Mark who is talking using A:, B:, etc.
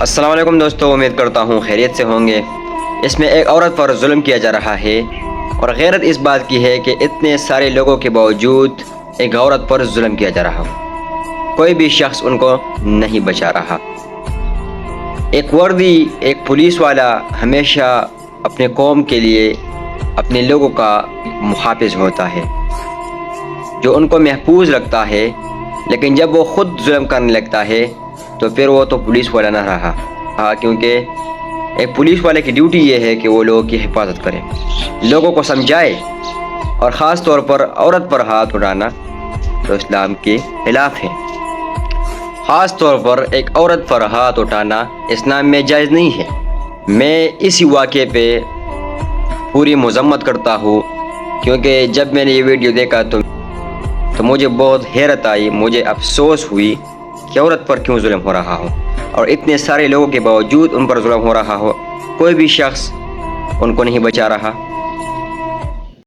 A: السلام علیکم دوستو، امید کرتا ہوں خیریت سے ہوں گے۔ اس میں ایک عورت پر ظلم کیا جا رہا ہے اور غیرت اس بات کی ہے کہ اتنے سارے لوگوں کے باوجود ایک عورت پر ظلم کیا جا رہا ہو، کوئی بھی شخص ان کو نہیں بچا رہا۔ ایک وردی، ایک پولیس والا ہمیشہ اپنے قوم کے لیے اپنے لوگوں کا محافظ ہوتا ہے، جو ان کو محفوظ رکھتا ہے، لیکن جب وہ خود ظلم کرنے لگتا ہے تو پھر وہ تو پولیس والا نہ رہا، کیونکہ ایک پولیس والے کی ڈیوٹی یہ ہے کہ وہ لوگوں کی حفاظت کرے، لوگوں کو سمجھائے، اور خاص طور پر عورت پر ہاتھ اٹھانا تو اسلام کے خلاف ہے۔ خاص طور پر ایک عورت پر ہاتھ اٹھانا اسلام میں جائز نہیں ہے۔ میں اسی واقعے پہ پوری مذمت کرتا ہوں، کیونکہ جب میں نے یہ ویڈیو دیکھا تو مجھے بہت حیرت آئی، مجھے افسوس ہوئی کہ عورت پر کیوں ظلم ہو رہا ہو، اور اتنے سارے لوگوں کے باوجود ان پر ظلم ہو رہا ہو، کوئی بھی شخص ان کو نہیں بچا رہا۔